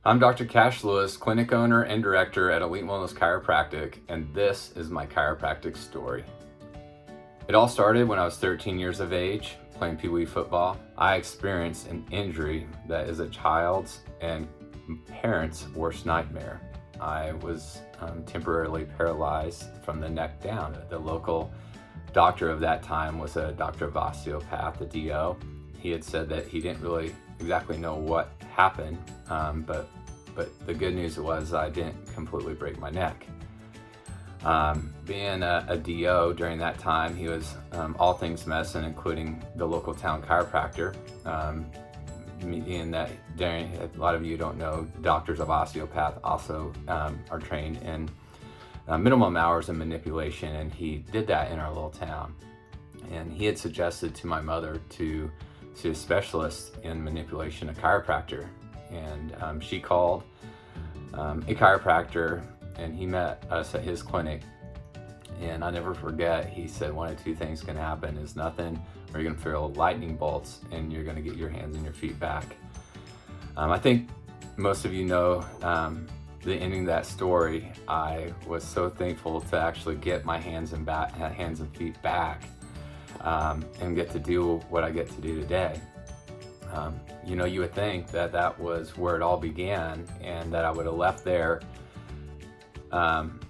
I'm Dr. Cash Lewis, clinic owner and director at Elite Wellness Chiropractic, and this is my chiropractic story. It all started when I was 13 years of age, playing Pee Wee football. I experienced an injury that is a child's and parents' worst nightmare. I was temporarily paralyzed from the neck down. The local doctor of that time was a doctor of osteopath, a DO. He had said that he didn't really exactly know what happened, but the good news was I didn't completely break my neck. Being a DO during that time, he was all things medicine, including the local town chiropractor. Meaning that a lot of you don't know, doctors of osteopath also are trained in minimum hours of manipulation, and he did that in our little town. And he had suggested to my mother to see a specialist in manipulation, a chiropractor. And she called a chiropractor, and he met us at his clinic. And I'll never forget, he said one of two things can happen: is nothing, or you're gonna feel lightning bolts and you're gonna get your hands and your feet back. I think most of you know the ending of that story. I was so thankful to actually get my hands and feet back and get to do what I get to do today. You would think that that was where it all began, and that I would have left there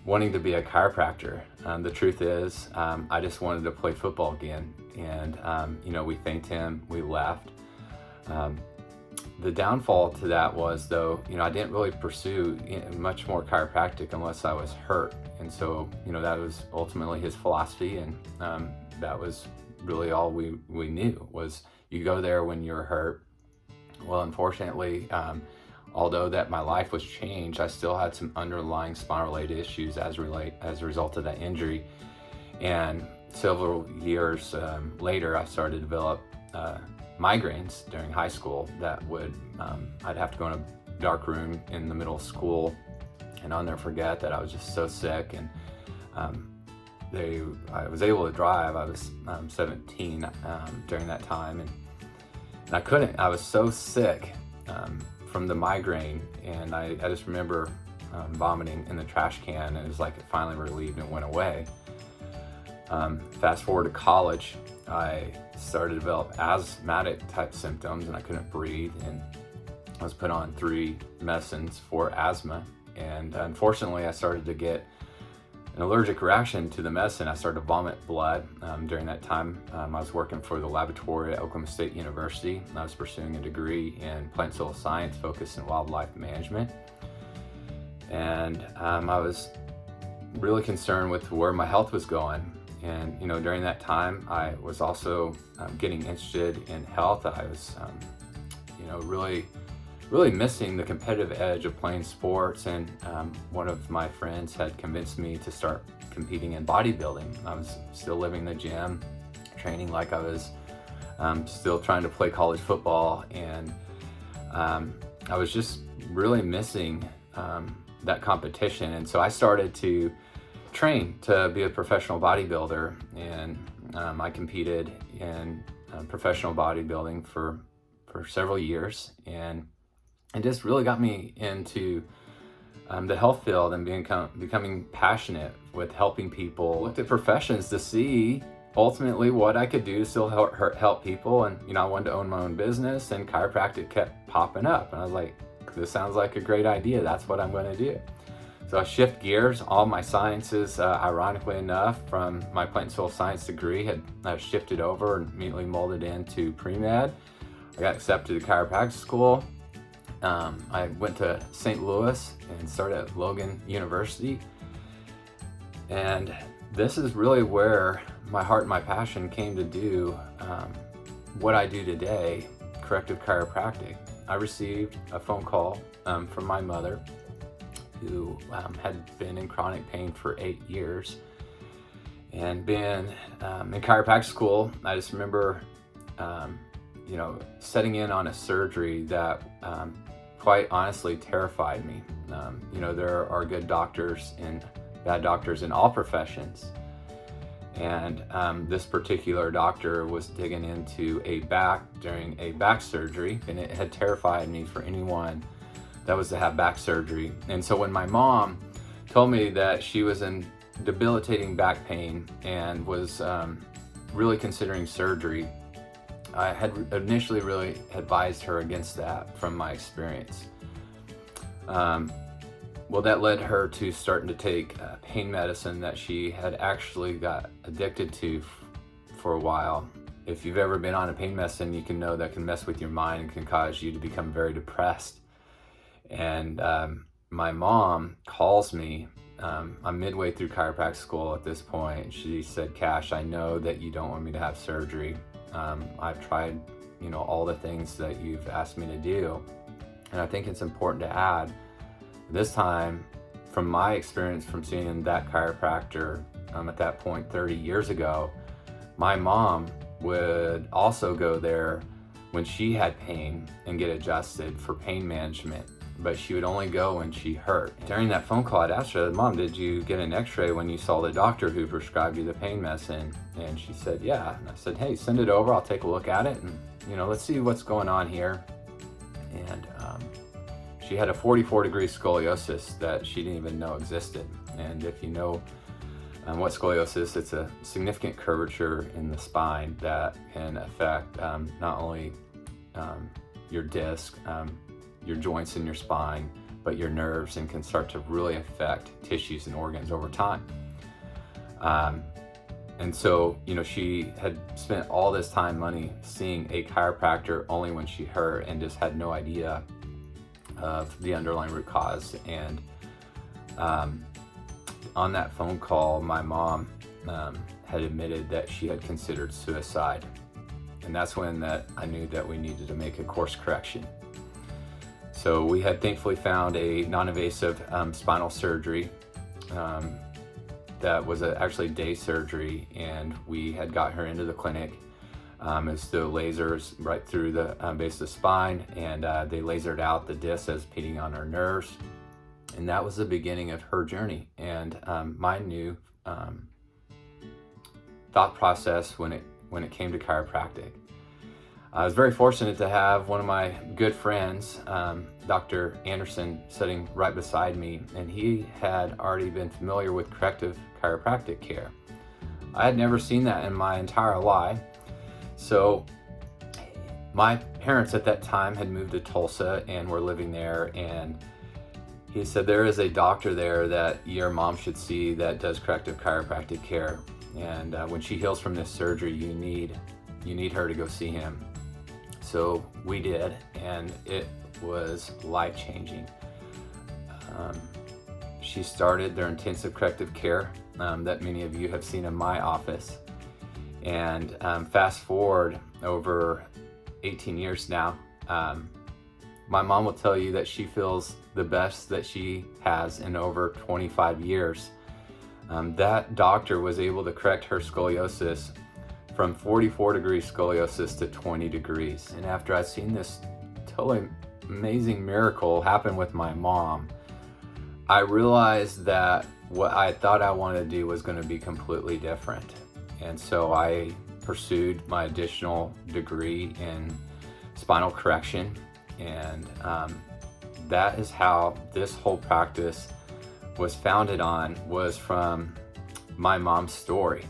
wanting to be a chiropractor. The truth is, I just wanted to play football again. And, we thanked him, we left. The downfall to that was, though, I didn't really pursue much more chiropractic unless I was hurt. And so, that was ultimately his philosophy. And that was really all we knew, was you go there when you're hurt. Well, unfortunately, although that my life was changed, I still had some underlying spinal-related issues as a result of that injury. And several years later, I started to develop migraines during high school that would, I'd have to go in a dark room in the middle of school, and I'll never forget that I was just so sick. And I was able to drive. I was 17 during that time, and I couldn't. I was so sick from the migraine, and I just remember vomiting in the trash can, and it was like it finally relieved and went away. Fast forward to college, I started to develop asthmatic type symptoms, and I couldn't breathe, and I was put on 3 medicines for asthma. And unfortunately, I started to get an allergic reaction to the medicine. I started to vomit blood. During that time, I was working for the laboratory at Oklahoma State University. I was pursuing a degree in plant soil science focused in wildlife management. And I was really concerned with where my health was going. And, during that time, I was also getting interested in health. I was, really missing the competitive edge of playing sports. And one of my friends had convinced me to start competing in bodybuilding. I was still living in the gym, training like I was still trying to play college football. And I was just really missing that competition. And so I started to train to be a professional bodybuilder. And I competed in professional bodybuilding for several years. And it just really got me into the health field and becoming passionate with helping people. I looked at professions to see ultimately what I could do to still help people. And, I wanted to own my own business, and chiropractic kept popping up. And I was like, this sounds like a great idea. That's what I'm going to do. So I shift gears. All my sciences, ironically enough, from my plant and soil science degree had shifted over and immediately molded into pre-med. I got accepted to chiropractic school. I went to St. Louis and started at Logan University. And this is really where my heart and my passion came to do what I do today, corrective chiropractic. I received a phone call from my mother, who had been in chronic pain for 8 years. And being in chiropractic school, I just remember setting in on a surgery that quite honestly terrified me. There are good doctors and bad doctors in all professions. And this particular doctor was digging into a back during a back surgery, and it had terrified me for anyone That was to have back surgery. And so when my mom told me that she was in debilitating back pain and was really considering surgery, I had initially really advised her against that from my experience. Well, that led her to starting to take pain medicine that she had actually got addicted to for a while. If you've ever been on a pain medicine, you can know that can mess with your mind and can cause you to become very depressed. And my mom calls me. I'm midway through chiropractic school at this point. She said, "Cash, I know that you don't want me to have surgery. I've tried, all the things that you've asked me to do." And I think it's important to add, this time, from my experience from seeing that chiropractor at that point 30 years ago, my mom would also go there when she had pain and get adjusted for pain management, but she would only go when she hurt. During that phone call, I'd asked her, "Mom, did you get an x-ray when you saw the doctor who prescribed you the pain medicine?" And she said, "Yeah." And I said, "Hey, send it over, I'll take a look at it, and let's see what's going on here." And she had a 44-degree scoliosis that she didn't even know existed. And if you know what scoliosis, it's a significant curvature in the spine that can affect not only your disc, your joints in your spine, but your nerves, and can start to really affect tissues and organs over time. And so, she had spent all this time, money, seeing a chiropractor only when she hurt, and just had no idea of the underlying root cause. And on that phone call, my mom had admitted that she had considered suicide. And that's when I knew that we needed to make a course correction. So we had thankfully found a non-invasive spinal surgery that was actually day surgery, and we had got her into the clinic. It's the lasers right through the base of the spine, and they lasered out the disc as impeding on her nerves. And that was the beginning of her journey, and my new thought process when it came to chiropractic. I was very fortunate to have one of my good friends, Dr. Anderson, sitting right beside me, and he had already been familiar with corrective chiropractic care. I had never seen that in my entire life. So my parents at that time had moved to Tulsa and were living there, and he said, "There is a doctor there that your mom should see that does corrective chiropractic care, and when she heals from this surgery, you need her to go see him." So we did, and it was life-changing. She started their intensive corrective care that many of you have seen in my office. And fast forward over 18 years now, my mom will tell you that she feels the best that she has in over 25 years. That doctor was able to correct her scoliosis from 44-degree scoliosis to 20 degrees. And after I'd seen this totally amazing miracle happen with my mom, I realized that what I thought I wanted to do was going to be completely different. And so I pursued my additional degree in spinal correction, and that is how this whole practice was founded on, was from my mom's story.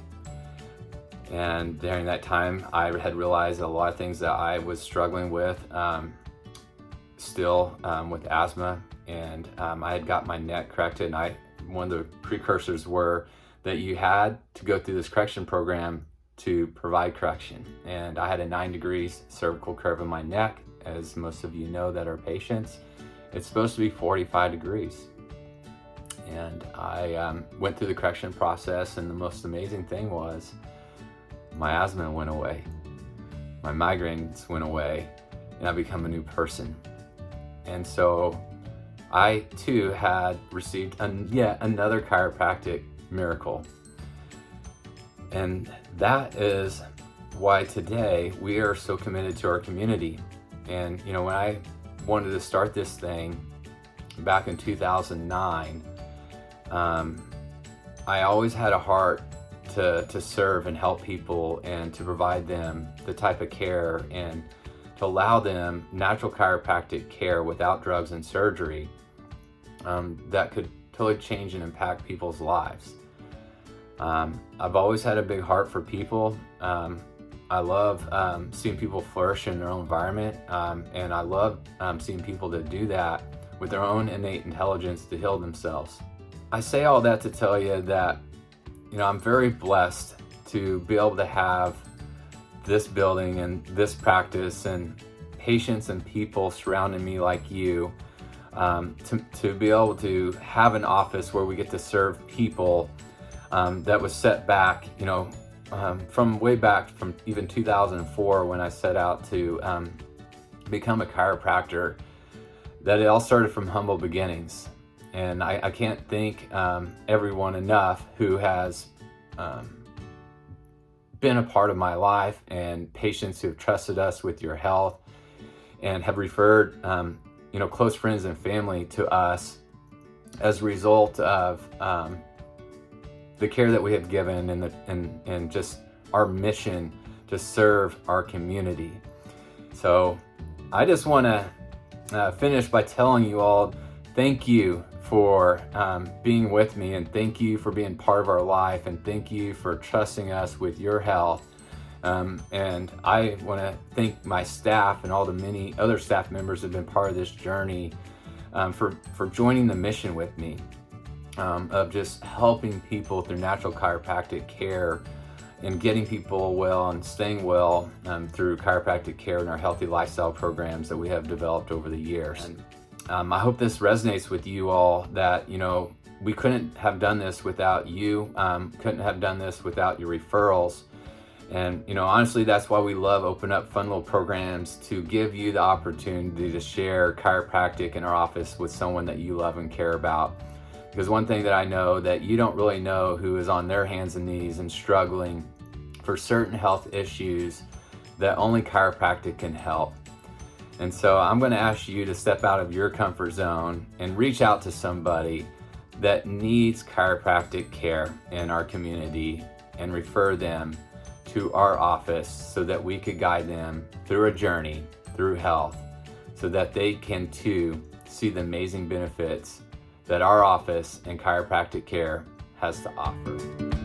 And during that time, I had realized a lot of things that I was struggling with, still with asthma, and I had got my neck corrected, and one of the precursors were that you had to go through this correction program to provide correction. And I had a 9 degrees cervical curve in my neck. As most of you know that are patients, it's supposed to be 45 degrees. And I went through the correction process, and the most amazing thing was my asthma went away, my migraines went away, and I become a new person. And so I too had received yet another chiropractic miracle. And that is why today we are so committed to our community. And when I wanted to start this thing back in 2009, I always had a heart to serve and help people, and to provide them the type of care and to allow them natural chiropractic care without drugs and surgery that could totally change and impact people's lives. I've always had a big heart for people. I love seeing people flourish in their own environment, and I love seeing people that do that with their own innate intelligence to heal themselves. I say all that to tell you that, I'm very blessed to be able to have this building and this practice and patients and people surrounding me like you, to be able to have an office where we get to serve people that was set back, from way back from even 2004 when I set out to become a chiropractor, that it all started from humble beginnings. And I can't thank everyone enough who has been a part of my life, and patients who have trusted us with your health and have referred close friends and family to us as a result of the care that we have given and just our mission to serve our community. So I just want to finish by telling you all thank you for being with me, and thank you for being part of our life, and thank you for trusting us with your health. And I want to thank my staff and all the many other staff members that have been part of this journey for joining the mission with me of just helping people through natural chiropractic care and getting people well and staying well through chiropractic care and our healthy lifestyle programs that we have developed over the years. And I hope this resonates with you all, that we couldn't have done this without you, couldn't have done this without your referrals. And honestly, that's why we love open up fun little programs to give you the opportunity to share chiropractic in our office with someone that you love and care about. Because one thing that I know, that you don't really know who is on their hands and knees and struggling for certain health issues that only chiropractic can help. And so I'm going to ask you to step out of your comfort zone and reach out to somebody that needs chiropractic care in our community and refer them to our office so that we could guide them through a journey through health, so that they can too see the amazing benefits that our office and chiropractic care has to offer.